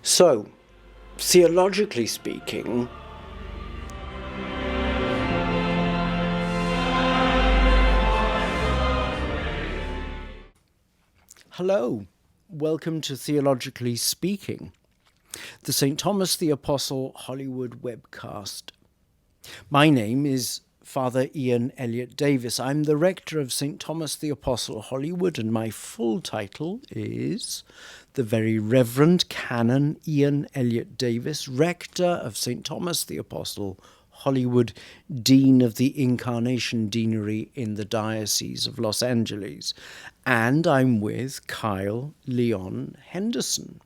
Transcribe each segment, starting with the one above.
So, theologically speaking, hello, welcome to Theologically Speaking, the St. Thomas the Apostle Hollywood webcast. My name is Father Ian Elliott Davis. I'm the rector of St. Thomas the Apostle Hollywood, and my full title is the Very Reverend Canon Ian Elliott Davis, rector of St. Thomas the Apostle Hollywood, Dean of the Incarnation Deanery in the Diocese of Los Angeles. And I'm with Kyle Leon Henderson.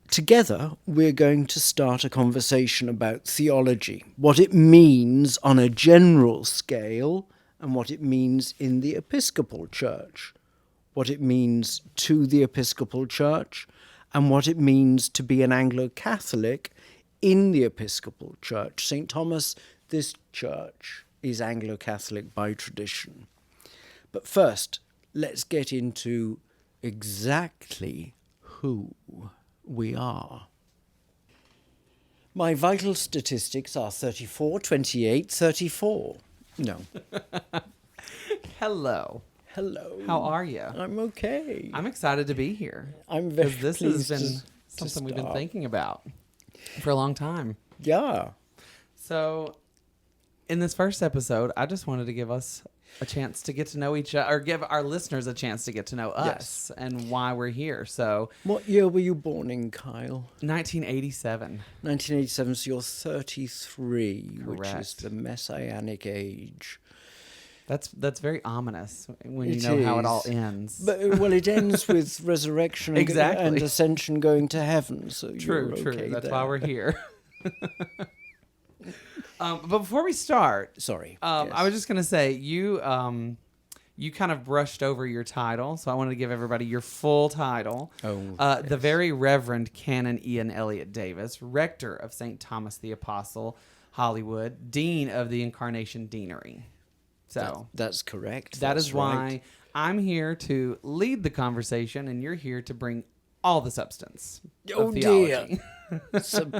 Together, we're going to start a conversation about theology, what it means on a general scale, and what it means in the Episcopal Church, what it means to the Episcopal Church, and what it means to be an Anglo-Catholic in the Episcopal Church. St. Thomas, this church, is Anglo-Catholic by tradition. But first, let's get into exactly who we are. My vital statistics are 34, 28, 34. No. Hello. Hello. How are you? I'm okay. I'm excited to be here. I'm very this pleased has been to something we've been start. thinking about for a long time. Yeah. So, in this first episode, I just wanted to give us a chance to get to know each other, or give our listeners a chance to get to know us and why we're here. So, What year were you born in, Kyle? 1987. 1987, so you're 33, which is Correct. the Messianic age. That's very ominous when It you know how it all is. ends. But, well, it ends with resurrection Exactly. and ascension going to heaven, so True. you're okay That's there. why we're here. But before we start, Sorry. I yes. was just going to say, you kind of brushed over your title, so I wanted to give everybody your full title. Oh, The yes. Very Reverend Canon Ian Elliott Davis, Rector of St. Thomas the Apostle, Hollywood, Dean of the Incarnation Deanery. So That's correct. that That's is right. why I'm here to lead the conversation, and you're here to bring all the substance Oh, of dear. theology.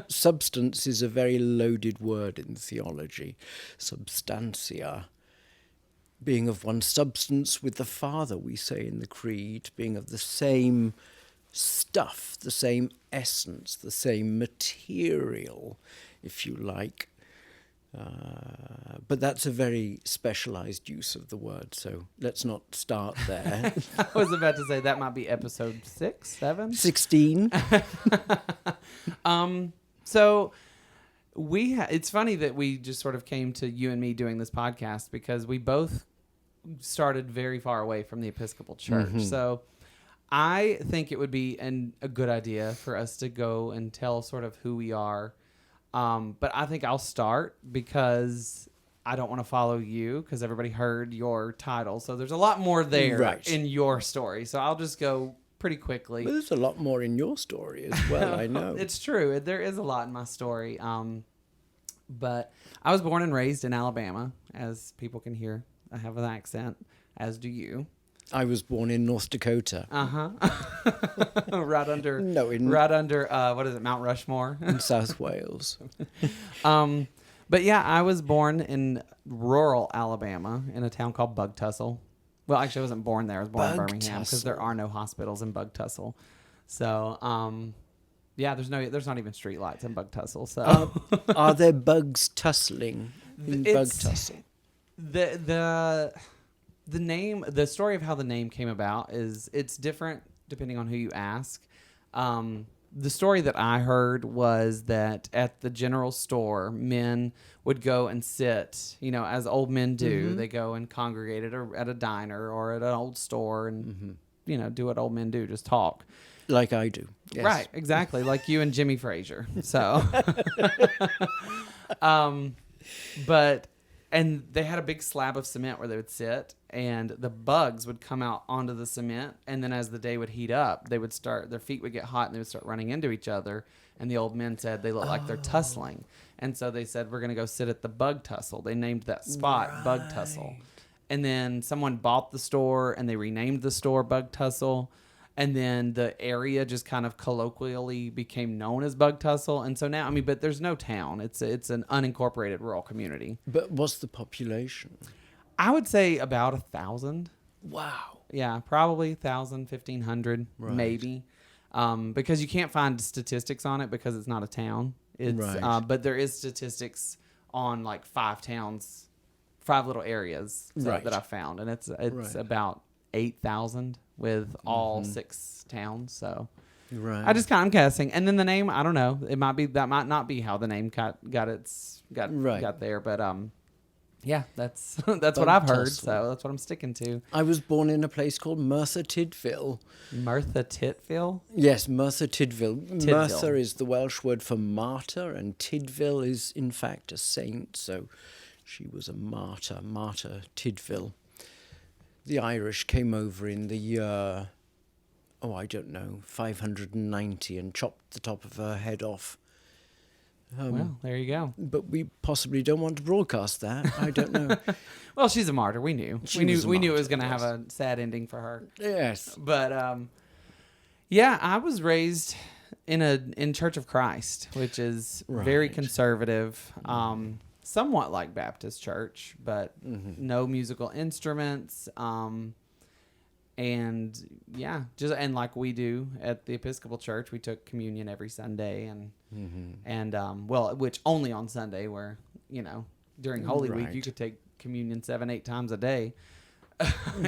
Substance is a very loaded word in theology. Substantia. Being of one substance with the Father, we say in the Creed, being of the same stuff, the same essence, the same material, if you like. But that's a very specialized use of the word, so let's not start there. I was about to say that might be episode 6, 7. 16. So it's funny that we just sort of came to you and me doing this podcast because we both started very far away from the Episcopal Church. Mm-hmm. So I think it would be a good idea for us to go and tell sort of who we are. But I think I'll start because I don't want to follow you because everybody heard your title. So there's a lot more there Right. in your story. So I'll just go pretty quickly. But there's a lot more in your story as well, I know. It's true. There is a lot in my story. But I was born and raised in Alabama, as people can hear. I have an accent, as do you. I was born in North Dakota. Right under, No, in what is it, Mount Rushmore? in South Wales. But yeah, I was born in rural Alabama in a town called Bugtussle. Well, actually, I wasn't born there. I was born in Birmingham because there are no hospitals in Bugtussle. So, yeah, there's not even street lights in Bugtussle. So, Are there bugs tussling in It's- Bugtussle? the story of how the name came about it's different depending on who you ask. The story that I heard was that at the general store, men would go and sit, as old men do. Mm-hmm. They go and congregate at a diner or at an old store and, do what old men do, just talk. Like I do. Yes. Right, exactly, like you and Jimmy Frazier. So, and they had a big slab of cement where they would sit, and the bugs would come out onto the cement, and then as the day would heat up, their feet would get hot, and they would start running into each other, and the old men said they look like they're tussling. And so they said, we're going to go sit at the Bug Tussle. They named that spot Bug Tussle. And then someone bought the store, and they renamed the store Bug Tussle. And then the area just kind of colloquially became known as Bug Tussle. And so now, I mean, but there's no town. It's an unincorporated rural community. But what's the population? I would say about 1,000. Wow. Yeah, probably 1,000, 1,500, Right. maybe. Because you can't find statistics on it because it's not a town. It's Right. But there is statistics on like 5 towns, 5 little areas Right. that I found, and it's Right. about 8,000 with all 6 towns. So Right. I just I'm guessing, and then the name, I don't know. It might be that might not be how the name got there, but yeah, that's what I've heard. Tussle. So that's what I'm sticking to. I was born in a place called Merthyr Tydfil. Merthyr Tydfil. Yes, Merthyr Tydfil. Tydfil. Merthyr is the Welsh word for martyr, and Tydfil is in fact a saint. So she was a martyr, Martyr Tydfil. The Irish came over in the year, 590 and chopped the top of her head off. Well, there you go. But we possibly don't want to broadcast that. I don't know. Well, she's a martyr. We knew. She We knew. was a We knew it martyr, was going to have yes. a sad ending for her. Yes. But yeah, I was raised in Church of Christ, which is very Right. conservative, somewhat like Baptist church, but no musical instruments. And yeah, and like we do at the Episcopal Church, we took communion every Sunday, which only on Sunday, where during Holy Week you Right. could take communion 7-8 times a day.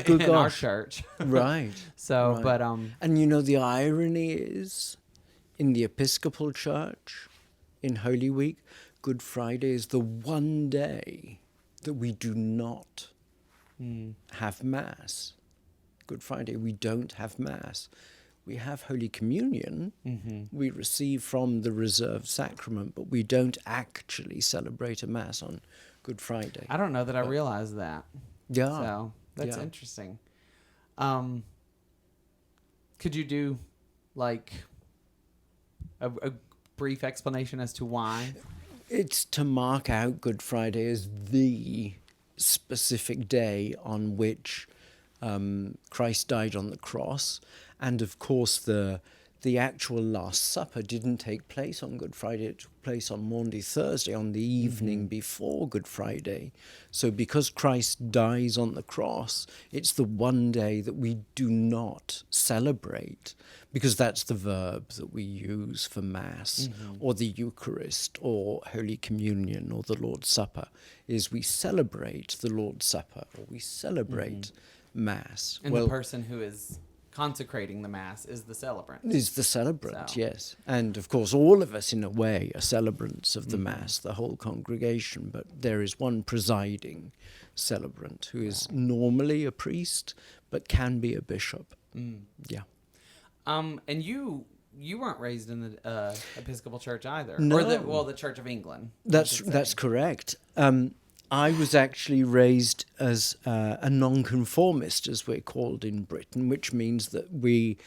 Good in our gosh. church. Right. So, Right. but And the irony is, in the Episcopal Church, in Holy Week, Good Friday is the one day that we do not have Mass. Good Friday, we don't have Mass. We have Holy Communion. We receive from the reserved sacrament, but we don't actually celebrate a Mass on Good Friday. I don't know that I realized that. Yeah. So that's Yeah. interesting. Could you do like a brief explanation as to why? It's to mark out Good Friday as the specific day on which Christ died on the cross. And of course, the actual Last Supper didn't take place on Good Friday. It took place on Maundy Thursday, on the evening before Good Friday. So because Christ dies on the cross, it's the one day that we do not celebrate, because that's the verb that we use for Mass or the Eucharist or Holy Communion or the Lord's Supper, is we celebrate the Lord's Supper or we celebrate Mass. And the person who is consecrating the Mass is the celebrant. Is the celebrant, So. yes. And of course, all of us, in a way, are celebrants of the Mass, the whole congregation. But there is one presiding celebrant who is normally a priest, but can be a bishop. Yeah. And you weren't raised in the Episcopal Church either, No. or the Church of England. I That's should say. that's correct. I was actually raised as a nonconformist, as we're called in Britain, which means that we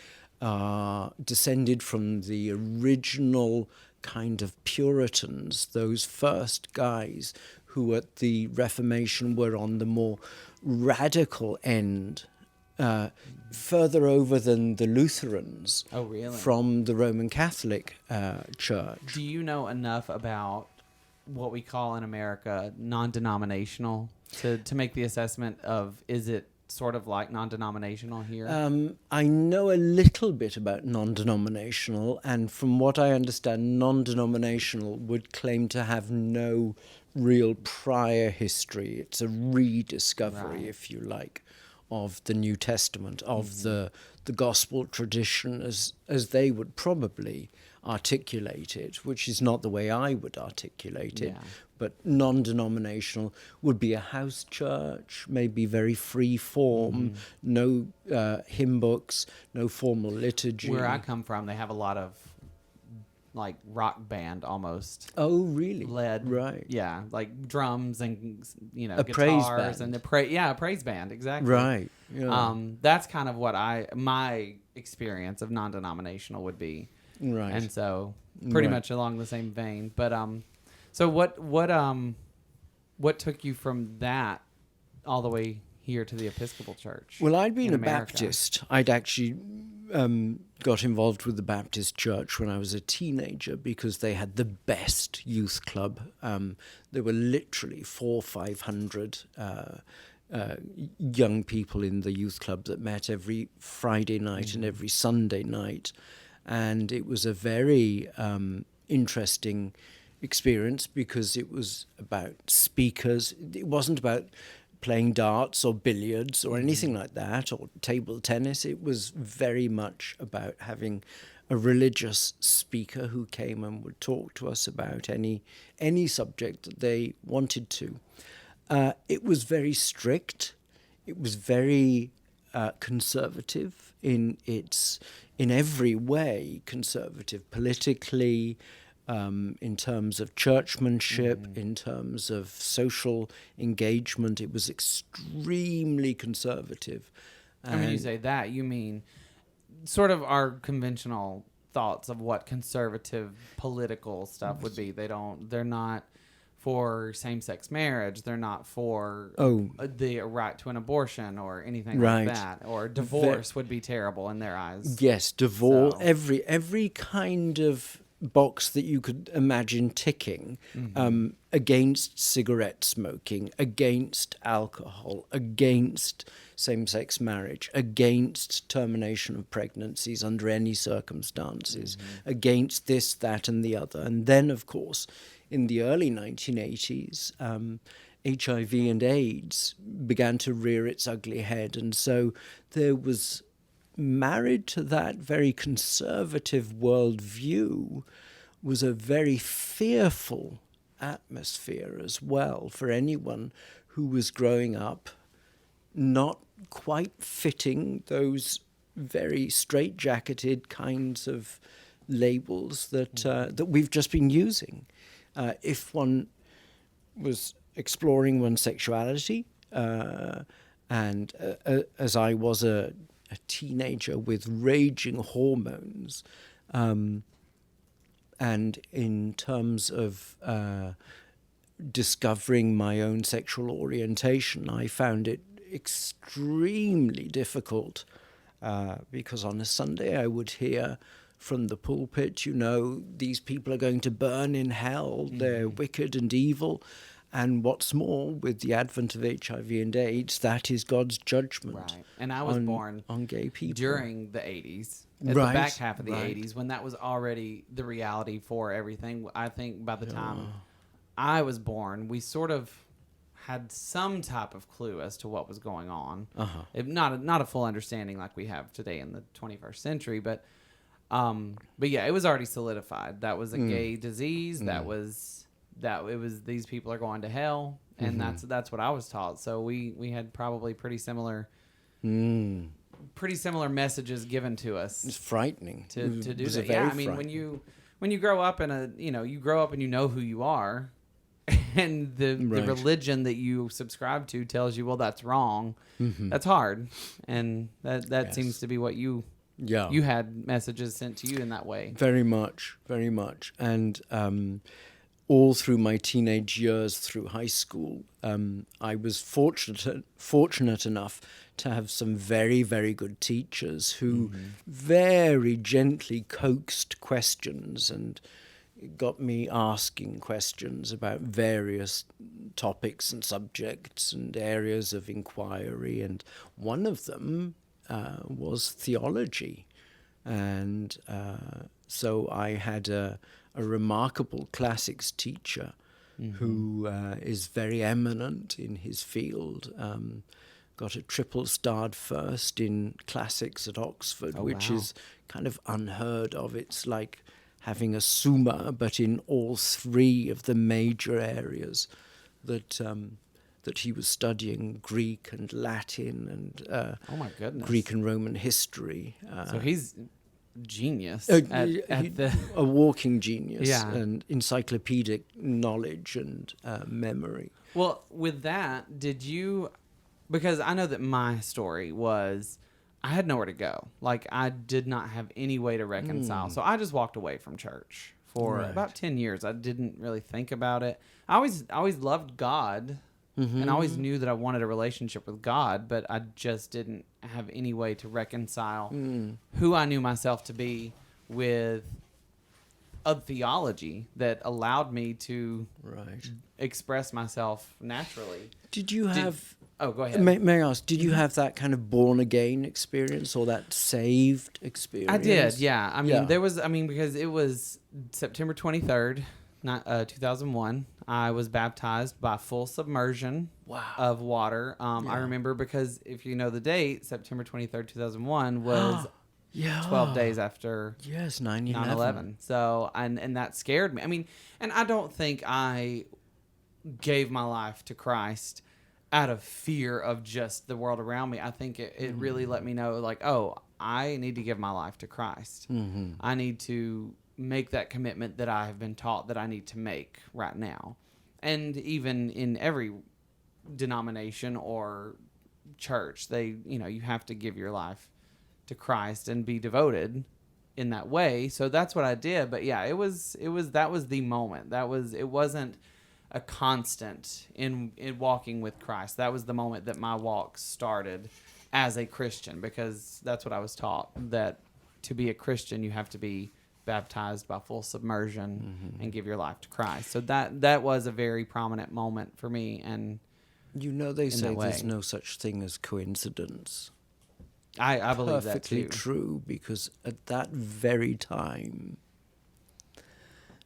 are descended from the original kind of Puritans, those first guys who at the Reformation were on the more radical end, further over than the Lutherans. Oh, really? From the Roman Catholic Church. Do you know enough about what we call in America non-denominational to make the assessment of, is it sort of like non-denominational here? I know a little bit about non-denominational, and from what I understand, non-denominational would claim to have no real prior history. It's a rediscovery, Right. if you like, of the New Testament, of the gospel tradition as they would probably articulate it, which is not the way I would articulate it. Yeah. But non-denominational would be a house church, maybe very free form, no hymn books, no formal liturgy. Where I come from, they have a lot of like rock band almost. Oh, really? Led, Right. Yeah, like drums and A praise guitars band. and a praise band, exactly. Right. Yeah. That's kind of what my experience of non-denominational would be. Right. And so pretty Right. much along the same vein. But so what took you from that all the way here to the Episcopal Church? Well, I'd been in a America? Baptist. I'd actually got involved with the Baptist Church when I was a teenager because they had the best youth club. There were literally 400-500 young people in the youth club that met every Friday night and every Sunday night. And it was a very interesting experience because it was about speakers. It wasn't about playing darts or billiards or anything like that, or table tennis. It was very much about having a religious speaker who came and would talk to us about any subject that they wanted to. It was very strict. It was very conservative in every way, conservative politically, in terms of churchmanship, in terms of social engagement. It was extremely conservative. And when you say that, you mean sort of our conventional thoughts of what conservative political stuff would be. They're not for same-sex marriage. They're not for the right to an abortion or anything like that. Or divorce would be terrible in their eyes. Yes, divorce. So. Every kind of box that you could imagine ticking, against cigarette smoking, against alcohol, against same-sex marriage, against termination of pregnancies under any circumstances, against this, that, and the other. And then, of course, in the early 1980s, HIV and AIDS began to rear its ugly head. And so there was, married to that very conservative worldview, was a very fearful atmosphere as well for anyone who was growing up not quite fitting those very straitjacketed kinds of labels that we've just been using. If one was exploring one's sexuality, and as I was a teenager with raging hormones, and in terms of discovering my own sexual orientation, I found it extremely difficult because on a Sunday I would hear from the pulpit, these people are going to burn in hell, they're wicked and evil. And what's more, with the advent of HIV and AIDS, that is God's judgment. Right. And I was born on gay people during the 80s, at the back half of the 80s, when that was already the reality for everything. I think by the time I was born, we sort of had some type of clue as to what was going on. Not a full understanding like we have today in the 21st century, but yeah, it was already solidified. That was a gay disease. That it was these people are going to hell, and that's what I was taught. So we had probably pretty similar messages given to us. It's frightening to do that. Yeah, I mean when you grow up you grow up and you know who you are, and the religion that you subscribe to tells you, well, that's wrong. That's hard, and that seems to be what you had messages sent to you in that way. Very much, and all through my teenage years through high school, I was fortunate enough to have some very, very good teachers who very gently coaxed questions and got me asking questions about various topics and subjects and areas of inquiry. And one of them was theology. And so I had a remarkable classics teacher who is very eminent in his field, got a triple-starred first in classics at Oxford, which is kind of unheard of. It's like having a summa, but in all three of the major areas that he was studying, Greek and Latin and oh my goodness, Greek and Roman history. So he's genius, a walking genius, and encyclopedic knowledge and memory. Well, with that, did you, because I know that my story was, I had nowhere to go. Like, I did not have any way to reconcile. So I just walked away from church for about 10 years. I didn't really think about it. I always loved God, And I always knew that I wanted a relationship with God, but I just didn't have any way to reconcile who I knew myself to be with a theology that allowed me to express myself naturally. Did you have... Oh, go ahead. May I ask, did you have that kind of born-again experience or that saved experience? I did, yeah. I mean, because it was September 23rd, 2001. I was baptized by full submersion of water. I remember because if you know the date, September 23rd, 2001 was 12 days after 9/11. So, and that scared me. I mean, and I don't think I gave my life to Christ out of fear of just the world around me. I think it really let me know, like, oh, I need to give my life to Christ. I need to make that commitment that I have been taught that I need to make right now. And even in every denomination or church, you have to give your life to Christ and be devoted in that way. So that's what I did. But yeah, that was the moment. It wasn't a constant in walking with Christ. That was the moment that my walk started as a Christian, because that's what I was taught, that to be a Christian, you have to be baptized by full submersion and give your life to Christ. So that was a very prominent moment for me. And they say there's no such thing as coincidence. I believe that too. Perfectly true, because at that very time,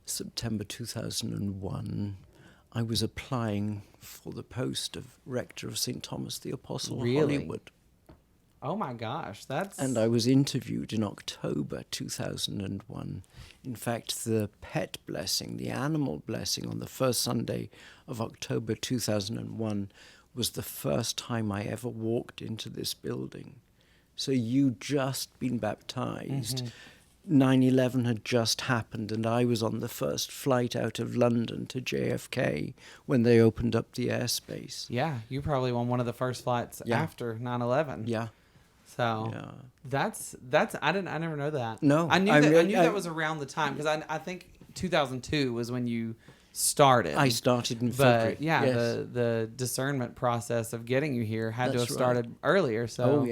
September 2001, I was applying for the post of rector of St. Thomas the Apostle, Hollywood. Oh my gosh, And I was interviewed in October 2001. In fact, the pet blessing, the animal blessing on the first Sunday of October 2001 was the first time I ever walked into this building. So you'd just been baptized. 9/11 had just happened, and I was on the first flight out of London to JFK when they opened up the airspace. Yeah, you probably won one of the first flights after 9/11. Yeah. So that's I never know that. No, I knew that was around the time, because I think 2002 was when you started. I started in February. But the discernment process of getting you here had to have started earlier. So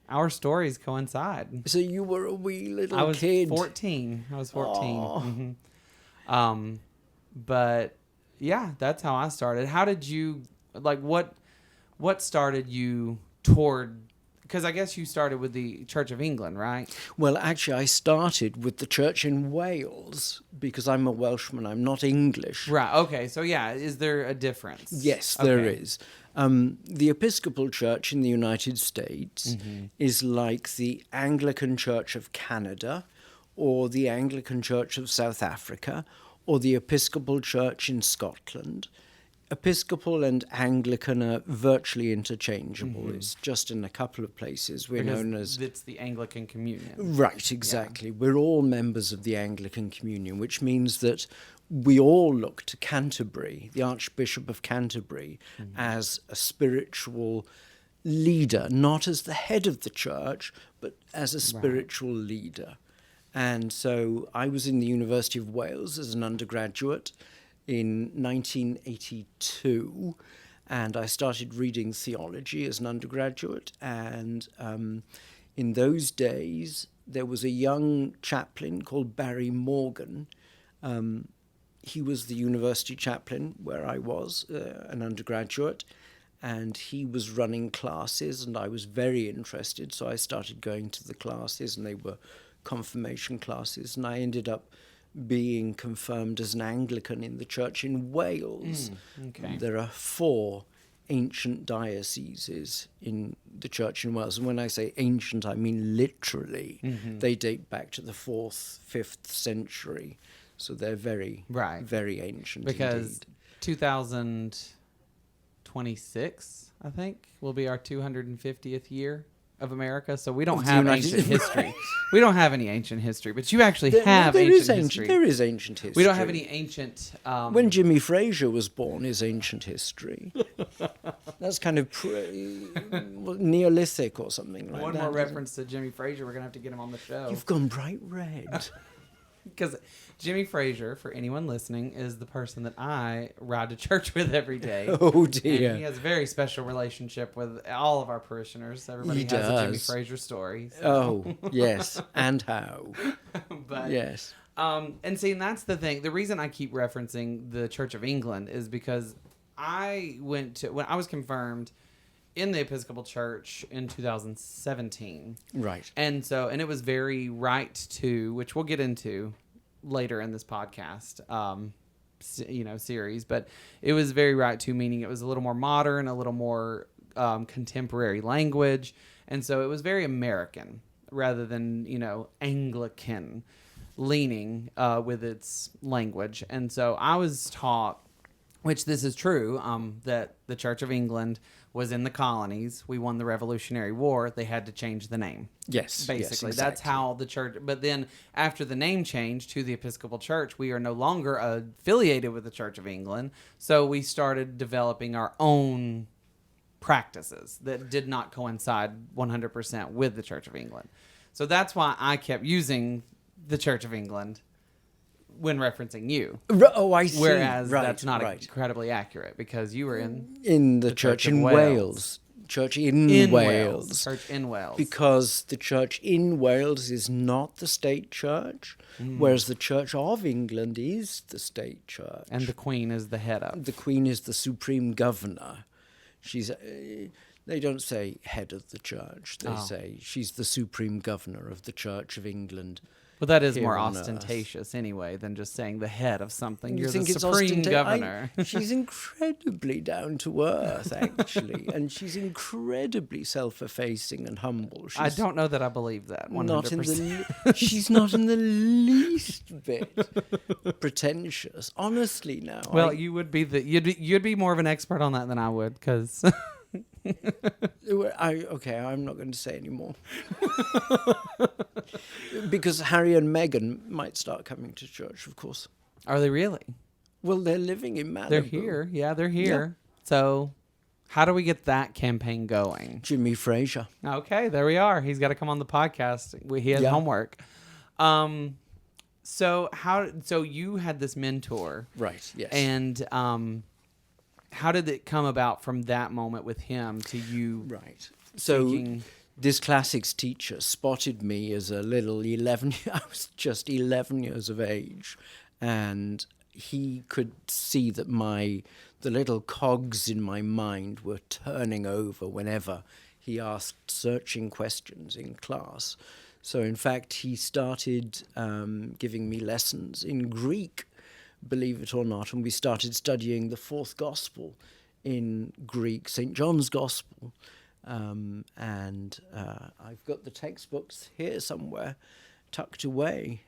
our stories coincide. So you were a wee little I kid. was 14. But yeah, that's how I started. How did you, like, what started you toward, because I guess you started with the Church of England, right? Well, actually, I started with the church in Wales, because I'm a Welshman. I'm not English. Right. Okay. So yeah, is there a difference? Yes, there is. The Episcopal Church in the United States is like the Anglican Church of Canada, or the Anglican Church of South Africa, or the Episcopal Church in Scotland. Episcopal and Anglican are virtually interchangeable. It's just in a couple of places we're known as... It's the Anglican Communion. Right, exactly. Yeah. We're all members of the Anglican Communion, which means that we all look to Canterbury, the Archbishop of Canterbury, as a spiritual leader, not as the head of the church, but as a spiritual leader. And so I was in the University of Wales as an undergraduate in 1982, and I started reading theology as an undergraduate. And in those days, there was a young chaplain called Barry Morgan. He was the university chaplain where I was, an undergraduate, and he was running classes, and I was very interested, so I started going to the classes, and they were confirmation classes, and I ended up being confirmed as an Anglican in the church in Wales. There are 4 ancient dioceses in the church in Wales. And when I say ancient, I mean literally. They date back to the 4th, 5th century. So they're very, very ancient. Because indeed. 2026, I think, will be our 250th year of America, so we don't have ancient history. We don't have any ancient history, but you actually have ancient history. There is ancient history. We don't have any ancient... when Jimmy Fraser was born is ancient history. That's kind of Neolithic or something like that. One more reference to Jimmy Fraser, we're going to have to get him on the show. You've gone bright red. Because Jimmy Frazier, for anyone listening, is the person that I ride to church with every day. Oh, dear. And he has a very special relationship with all of our parishioners. Everybody He has a Jimmy does. Frazier story. Oh, yes. And how? But, Yes. and see, and that's the thing. The reason I keep referencing the Church of England is because when I was confirmed in the Episcopal Church in 2017. Right. And it was very right to, which we'll get into later in this podcast, series, but it was very right to, meaning it was a little more modern, a little more contemporary language. And so it was very American rather than, Anglican leaning with its language. And so I was taught, which this is true, that the Church of England was in the colonies. We won the Revolutionary War. They had to change the name. Yes. Basically. Yes, exactly. That's how the church... But then after the name change to the Episcopal Church, we are no longer affiliated with the Church of England. So we started developing our own practices that did not coincide 100% with the Church of England. So that's why I kept using the Church of England when referencing you. Oh, I see. Whereas right, that's not right. incredibly accurate because you were in the church of in Wales. Church in Wales. Church in Wales. Because the church in Wales is not the state church, whereas the Church of England is the state church. And the Queen is the head of. The Queen is the supreme governor. She's... they don't say head of the church. They say she's the supreme governor of the Church of England. Well, that is here more on ostentatious anyway than just saying the head of something. You You're think the it's supreme governor. She's incredibly down to earth, actually, and she's incredibly self-effacing and humble. I don't know that I believe that 100%. She's not in the least bit pretentious. Honestly, now. Well, you would be you'd be more of an expert on that than I would, because I'm not going to say any more. Because Harry and Meghan might start coming to church, of course. Are they really? Well, they're living in Malibu. They're here. Yeah, they're here. Yeah. So how do we get that campaign going? Jimmy Frazier. Okay, there we are. He's got to come on the podcast. He has homework. So you had this mentor. Right, yes. And how did it come about from that moment with him to you? Right. So this classics teacher spotted me as a little 11. I was just 11 years of age, and he could see that the little cogs in my mind were turning over whenever he asked searching questions in class. So in fact, he started giving me lessons in Greek, believe it or not, and we started studying the fourth gospel in Greek, St. John's Gospel. And I've got the textbooks here somewhere, tucked away.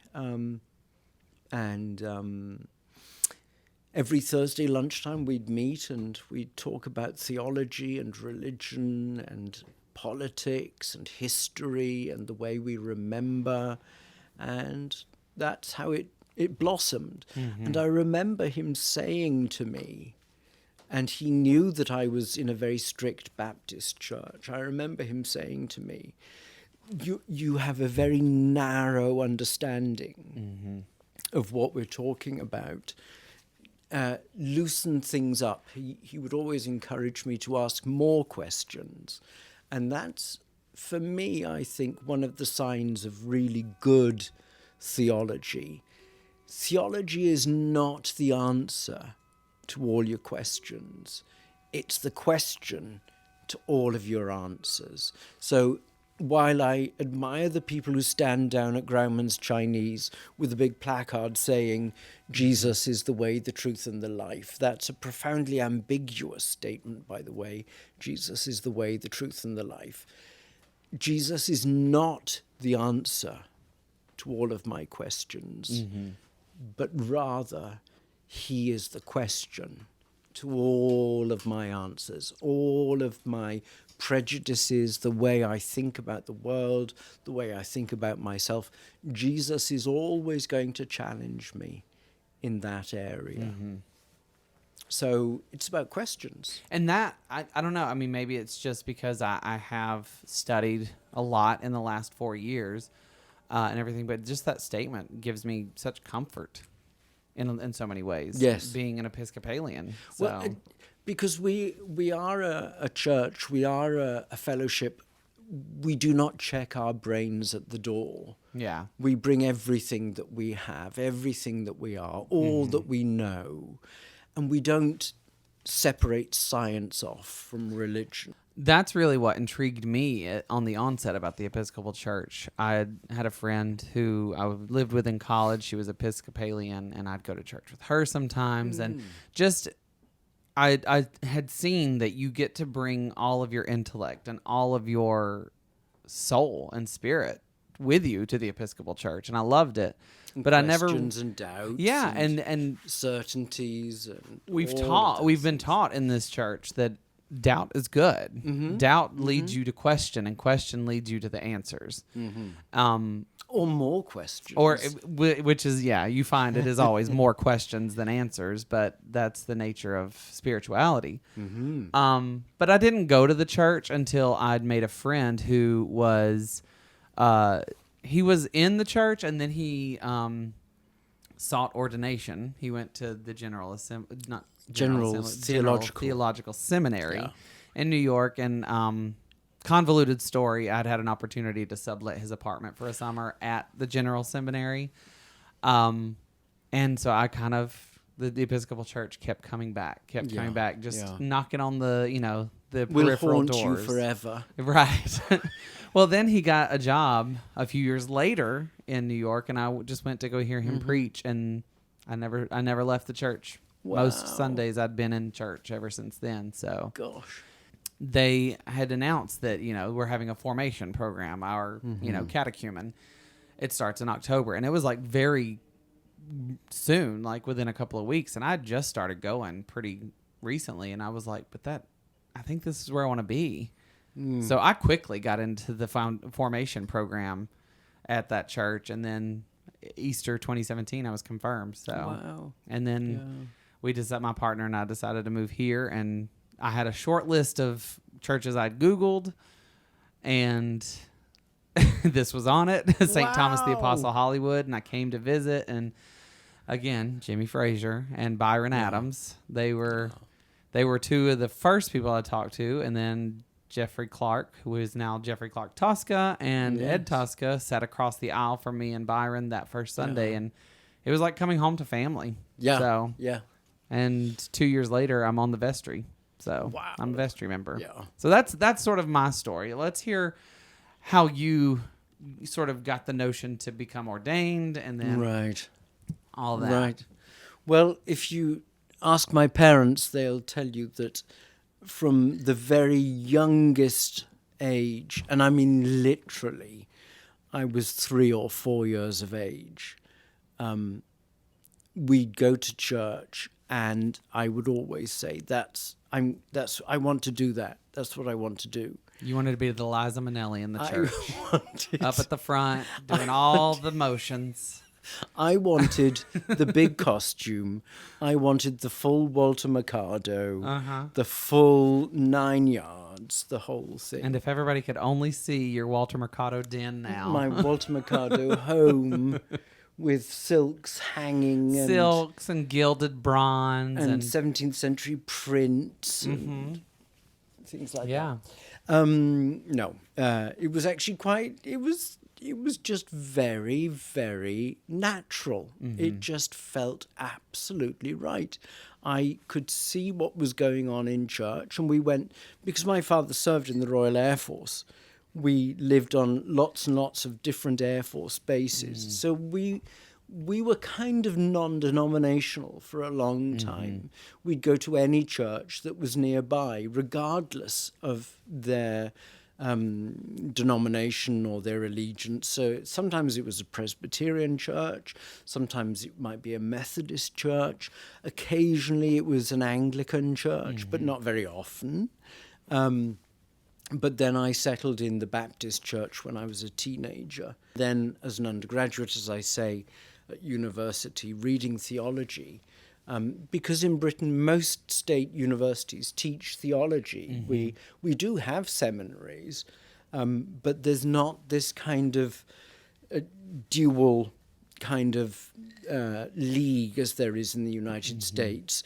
Every Thursday lunchtime we'd meet and we'd talk about theology and religion and politics and history and the way we remember. And that's how it blossomed. Mm-hmm. And I remember him saying to me, and he knew that I was in a very strict Baptist church. I remember him saying to me, you have a very narrow understanding of what we're talking about. Loosen things up. He would always encourage me to ask more questions. And that's, for me, I think, one of the signs of really good theology. Theology is not the answer to all your questions. It's the question to all of your answers. So while I admire the people who stand down at Grauman's Chinese with a big placard saying, Jesus is the way, the truth, and the life, that's a profoundly ambiguous statement, by the way. Jesus is the way, the truth, and the life. Jesus is not the answer to all of my questions, but rather he is the question to all of my answers, all of my prejudices, the way I think about the world, the way I think about myself. Jesus is always going to challenge me in that area. So it's about questions. And that, I don't know, I mean, maybe it's just because I have studied a lot in the last 4 years. and everything. But just that statement gives me such comfort in so many ways. Yes. Being an Episcopalian. So. Well, because we are a church, we are a fellowship. We do not check our brains at the door. Yeah. We bring everything that we have, everything that we are, all that we know, and we don't separate science off from religion. That's really what intrigued me on the onset about the Episcopal Church. I had a friend who I lived with in college. She was Episcopalian, and I'd go to church with her sometimes. And just, I had seen that you get to bring all of your intellect and all of your soul and spirit with you to the Episcopal Church, and I loved it. And but I never questions and doubts. Yeah, and and certainties. And we've been taught in this church that doubt is good. Doubt leads you to question, and question leads you to the answers. Or more questions. Or which is, you find it is always more questions than answers, but that's the nature of spirituality. But I didn't go to the church until I'd made a friend who was he was in the church, and then he sought ordination. He went to the Theological Seminary in New York, and convoluted story. I'd had an opportunity to sublet his apartment for a summer at the General Seminary, and so I kind of the Episcopal Church kept coming back, just knocking on the the peripheral haunt doors. you forever, right? Well, then he got a job a few years later in New York, and I just went to go hear him preach, and I never left the church. Wow. Most Sundays I'd been in church ever since then. So, gosh, they had announced that we're having a formation program, our catechumen. It starts in October, and it was like very soon, like within a couple of weeks, and I just started going pretty recently, and I was like, I think this is where I want to be. So I quickly got into the formation program at that church, and then Easter 2017 I was confirmed. So wow. And then my partner and I decided to move here, and I had a short list of churches I'd Googled, and this was on it. St. Thomas the Apostle Hollywood, and I came to visit, and again, Jimmy Frazier and Byron Adams, they were two of the first people I talked to, and then Jeffrey Clark, who is now Jeffrey Clark Tosca, and Ed Tosca sat across the aisle from me and Byron that first Sunday, and it was like coming home to family. And 2 years later, I'm on the vestry. So I'm a vestry member. Yeah. So that's sort of my story. Let's hear how you sort of got the notion to become ordained, and then all that. Right. Well, if you ask my parents, they'll tell you that from the very youngest age, and I mean literally, I was 3 or 4 years of age, we'd go to church, and I would always say, I want to do that. That's what I want to do. You wanted to be the Liza Minnelli in the church. Up at the front, doing all the motions. I wanted the big costume. I wanted the full Walter Mercado, the full 9 yards, the whole thing. And if everybody could only see your Walter Mercado den now. My Walter Mercado home with silks hanging. Silks and gilded bronze. And 17th century prints and things like that. No, it was actually it was just very, very natural. It just felt absolutely right. I could see what was going on in church, and we went, because my father served in the Royal Air Force, we lived on lots and lots of different Air Force bases. So we were kind of non-denominational for a long time. We'd go to any church that was nearby, regardless of their denomination or their allegiance. So sometimes it was a Presbyterian church, sometimes it might be a Methodist church, occasionally it was an Anglican church, but not very often. But then I settled in the Baptist church when I was a teenager. Then as an undergraduate, as I say, at university, reading theology. Because in Britain, most state universities teach theology. We do have seminaries, but there's not this kind of dual kind of league as there is in the United States.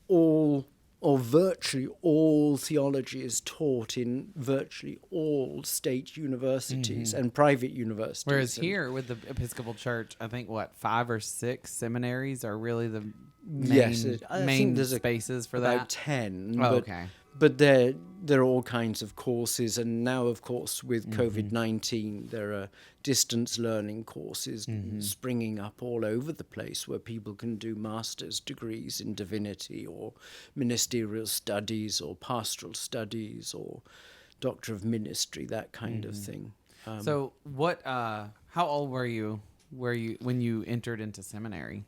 All or virtually all theology is taught in virtually all state universities and private universities. Whereas here with the Episcopal Church, I think 5 or 6 seminaries are really the main spaces for about that. 10. Oh, but, okay. But there are all kinds of courses, and now, of course, with COVID-19, there are distance learning courses springing up all over the place where people can do master's degrees in divinity or ministerial studies or pastoral studies or doctor of ministry, that kind of thing. So how old were you when you entered into seminary?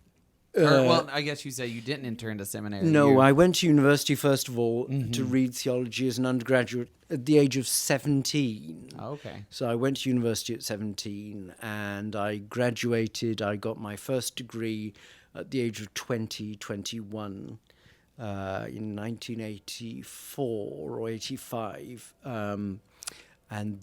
Well, I guess you say you didn't enter into seminary. No, I went to university, first of all, to read theology as an undergraduate at the age of 17. Okay. So I went to university at 17 and I graduated. I got my first degree at the age of 21 in 1984 or 85. And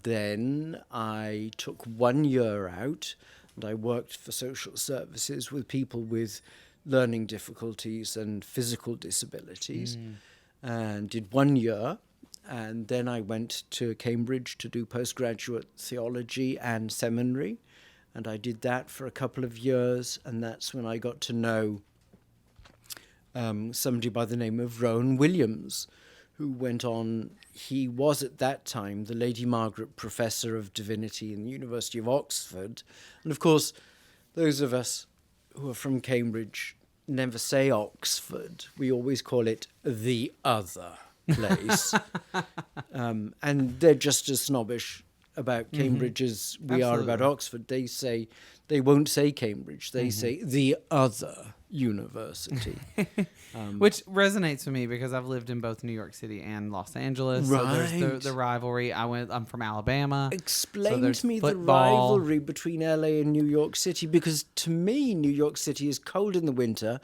then I took 1 year out and I worked for social services with people with learning difficulties and physical disabilities, and did 1 year. And then I went to Cambridge to do postgraduate theology and seminary. And I did that for a couple of years. And that's when I got to know somebody by the name of Rowan Williams, who went on. He was at that time the Lady Margaret Professor of Divinity in the University of Oxford. And of course, those of us who are from Cambridge never say Oxford. We always call it the other place. And they're just as snobbish about Cambridge as we are about Oxford. They won't say Cambridge. They say the other university. Which resonates with me because I've lived in both New York City and Los Angeles. Right. So there's the rivalry. I'm from Alabama. Explain to me the rivalry between LA and New York City, because to me, New York City is cold in the winter,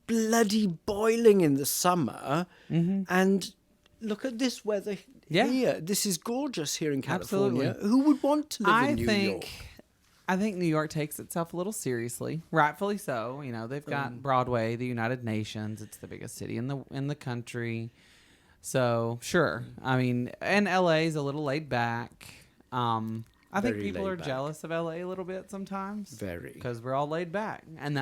bloody boiling in the summer, and look at this weather here. This is gorgeous here in California. Absolutely. Who would want to live in New York? I think New York takes itself a little seriously, rightfully so. You know, they've got Broadway, the United Nations. It's the biggest city in the country. So sure, I mean, and LA is a little laid back. I think people are jealous of LA a little bit sometimes. Very, because we're all laid back, and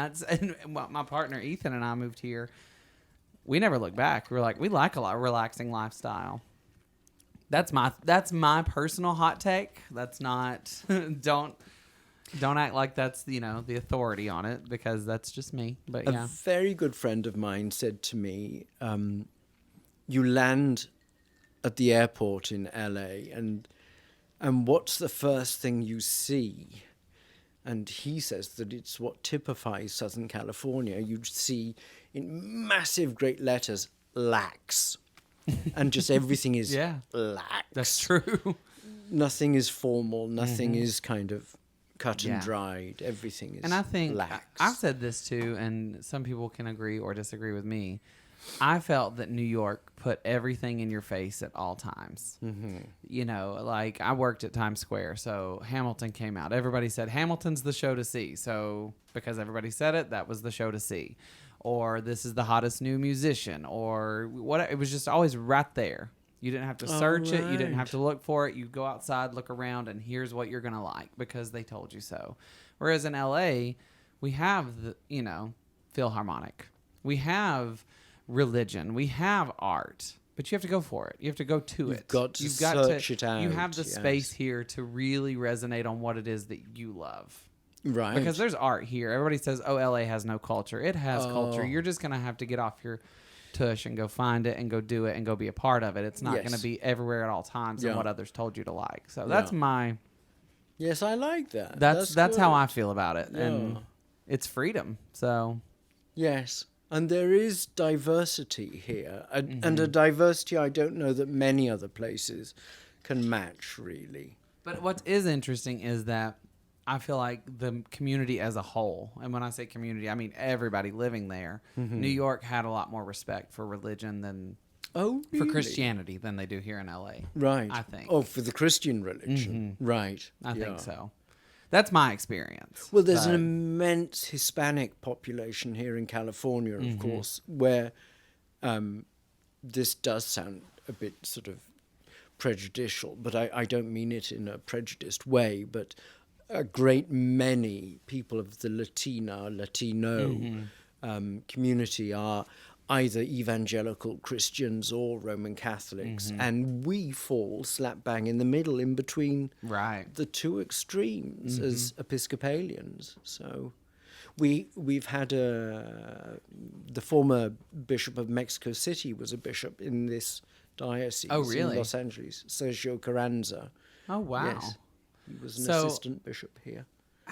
my partner Ethan and I moved here. We never look back. We like a lot of relaxing lifestyle. That's my personal hot take. That's not Don't act like that's, the authority on it, because that's just me. But yeah. A very good friend of mine said to me, you land at the airport in LA and what's the first thing you see? And he says that it's what typifies Southern California. You see in massive great letters, lax. And just everything is lax. That's true. Nothing is formal. Nothing is kind of cut and dried. Everything is. And I think lax. I've said this too, and some people can agree or disagree with me. I felt that New York put everything in your face at all times. Like I worked at Times Square, so Hamilton came out. Everybody said Hamilton's the show to see. So because everybody said it, that was the show to see. Or this is the hottest new musician, or what. It was just always right there. You didn't have to search it. You didn't have to look for it. You go outside, look around, and here's what you're going to like because they told you so. Whereas in LA, we have the, Philharmonic. We have religion. We have art. But you have to go for it. You have to go to it. You've got to search it out. You have the space here to really resonate on what it is that you love. Right. Because there's art here. Everybody says, LA has no culture. It has culture. You're just going to have to get off your tush and go find it and go do it and go be a part of it. It's not going to be everywhere at all times and what others told you to like. So that's my... Yes, I like that. That's how I feel about it. Yeah. And it's freedom. So... Yes. And there is diversity here. And a diversity I don't know that many other places can match, really. But what is interesting is that I feel like the community as a whole, and when I say community, I mean everybody living there, New York had a lot more respect for religion than for Christianity than they do here in LA. Right. I think. Oh, for the Christian religion. Right. I think so. That's my experience. Well, there's an But- immense Hispanic population here in California, of course, where this does sound a bit sort of prejudicial, but I don't mean it in a prejudiced way, but a great many people of the Latino community are either evangelical Christians or Roman Catholics, and we fall slap bang in the middle in between Right. the two extremes as Episcopalians. So we've had the former Bishop of Mexico City was a bishop in this diocese Oh, really? in Los Angeles, Sergio Carranza. Oh, wow. Yes, he was an So- assistant bishop here.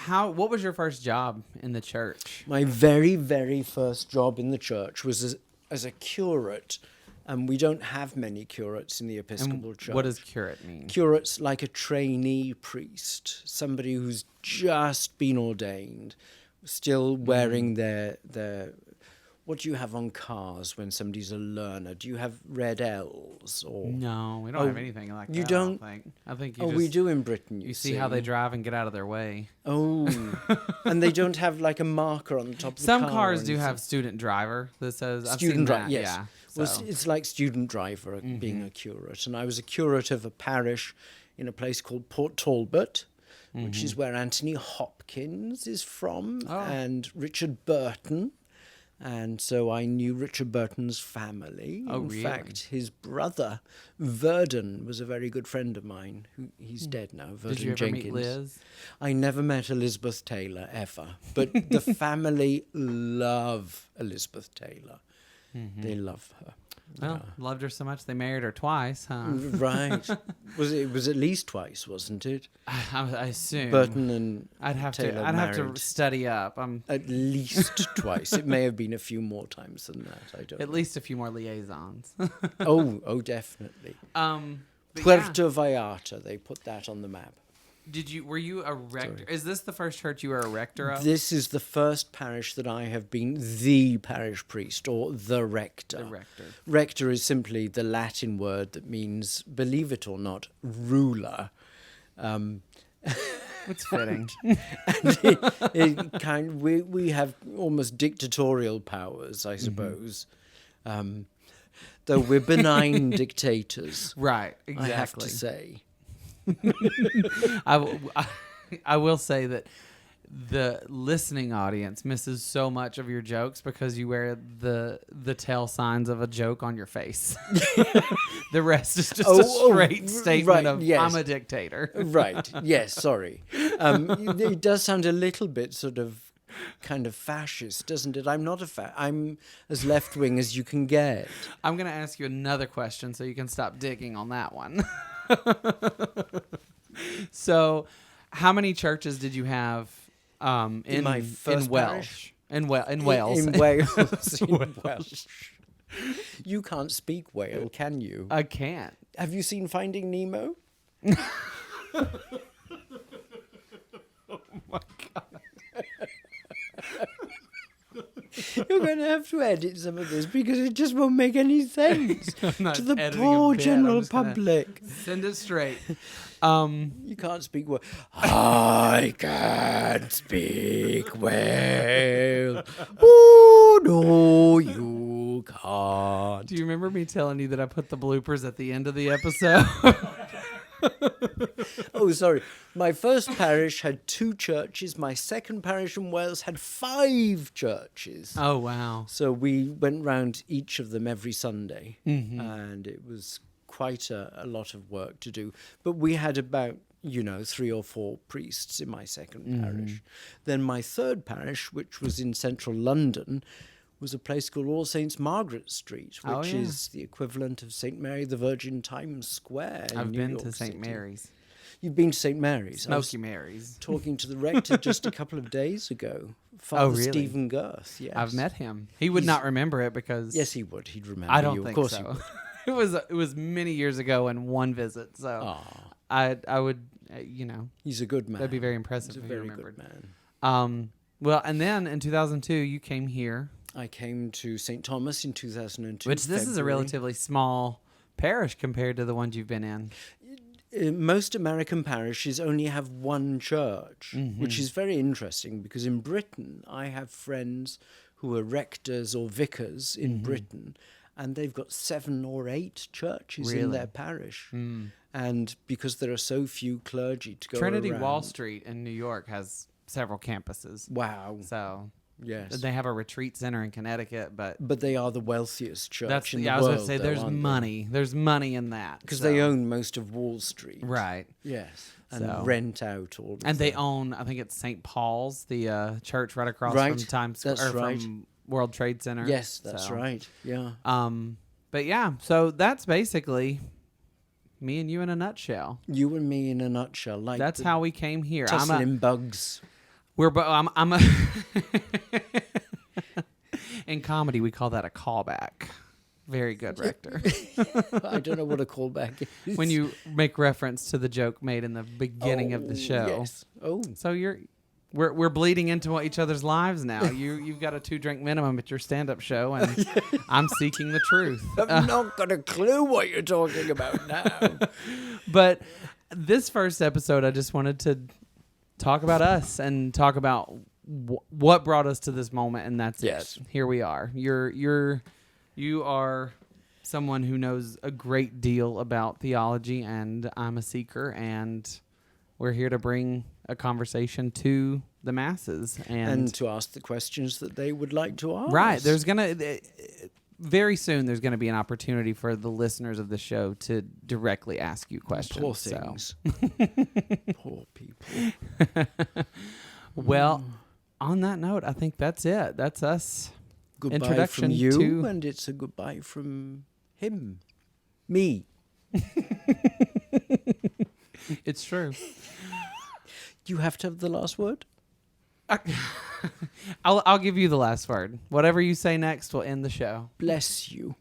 What was your first job in the church? My very, very first job in the church was as a curate, and we don't have many curates in the Episcopal Church. What does curate mean? Curate's like a trainee priest, somebody who's just been ordained, still wearing their what do you have on cars when somebody's a learner? Do you have red L's or No, we don't have anything like that. you don't? I think you oh, just, we do in Britain. You see how they drive and get out of their way. Oh, and they don't have like a marker on the top of the car. Some cars or do anything. have student driver that says I've Student seen driver, that, yes. Yeah. Well, So. it's like student driver being a curate. And I was a curate of a parish in a place called Port Talbot, which is where Anthony Hopkins is from, and Richard Burton. And so I knew Richard Burton's family. Oh, in really? fact, his brother, Verdon, was a very good friend of mine. He's dead now, Verdon Did you ever Jenkins. meet Liz? I never met Elizabeth Taylor, ever. But the family love Elizabeth Taylor. They love her. Well, loved her so much they married her twice, huh? Right. It was at least twice, wasn't it? I assume. Burton and I'd have Taylor to married study up. at least twice. It may have been a few more times than that. I don't At know. least a few more liaisons. Oh, definitely. But Puerto Vallarta, they put that on the map. Were you a rector? Is this the first church you were a rector of? This is the first parish that I have been the parish priest or the rector. The rector. Rector is simply the Latin word that means, believe it or not, ruler. It's fitting. We have almost dictatorial powers, I suppose. Though we're benign dictators, Right, exactly. I have to say. I will say that the listening audience misses so much of your jokes because you wear the tail signs of a joke on your face. The rest is just a straight statement right, of yes. I'm a dictator. Right, yes, sorry. It does sound a little bit sort of kind of fascist, doesn't it? I'm not I'm as left-wing as you can get. I'm going to ask you another question so you can stop digging on that one. So, how many churches did you have in my first Welsh? parish? In Wales. In Wales. In Welsh. You can't speak Whale, can you? I can't. Have you seen Finding Nemo? Oh my God. You're going to have to edit some of this because it just won't make any sense not to the editing a poor bit, I'm general just gonna- public. Send it straight. You can't speak well. I can't speak well. Oh, no, you can't. Do you remember me telling you that I put the bloopers at the end of the episode? Oh, sorry. My first parish had 2 churches. My second parish in Wales had 5 churches. Oh, wow. So we went round each of them every Sunday, and it was quite a lot of work to do. But we had about, 3 or 4 priests in my second parish. Then my third parish, which was in central London, was a place called All Saints Margaret Street, which is the equivalent of St. Mary the Virgin Times Square in I've New been York to St. City. Mary's. You've been to St. Mary's. I was Smoky Mary's. talking to the rector just a couple of days ago. Father really? Stephen Girth, yes. I've met him. He would not remember it because Yes, he would. He'd remember I don't you. think Of course so. he would. It was many years ago and one visit, so I would He's a good man. that'd be very impressive He's a if you very remembered. good man. Well, and then in 2002 you came here, I came to St. Thomas in 2002. which this is a February. relatively small parish compared to the ones you've been in. most American parishes only have one church, Mm-hmm. which is very interesting because in Britain, I have friends who are rectors or vicars in Britain, and they've got 7 or 8 churches in Really? their parish. And because there are so few clergy to go Trinity around. Wall Street in New York has several campuses. Wow. So Yes. they have a retreat center in Connecticut, but But they are the wealthiest church that's in the I world. was going to say there's money. There's money in that Because so. they own most of Wall Street. Right. Yes. And So. rent out all of And they the- own, I think it's St. Paul's, the church right across Right, from Times Square, that's right. from World Trade Center. Yes, that's So, right. Yeah. But yeah, so that's basically me and you in a nutshell. You and me in a nutshell. Like That's the how we came here. tussling bugs. I'm a in comedy we call that a callback. Very good, Rector. I don't know what a callback is. When you make reference to the joke made in the beginning of the show. Yes. Oh. So we're bleeding into each other's lives now. You've got a 2-drink minimum at your stand-up show, and I'm seeking the truth. I've not got a clue what you're talking about now. But this first episode, I just wanted to talk about us and talk about what brought us to this moment, and that's Yes. it. Here we are. You are someone who knows a great deal about theology, and I'm a seeker, and we're here to bring a conversation to the masses And to ask the questions that they would like to ask. right. There's very soon there's gonna be an opportunity for the listeners of the show to directly ask you questions. Poor so. things. Poor people. Well, on that note, I think that's it. That's us. Goodbye Introduction from you, to- and it's a goodbye from him. Me. It's true. You have to have the last word? I'll give you the last word. Whatever you say next will end the show. Bless you.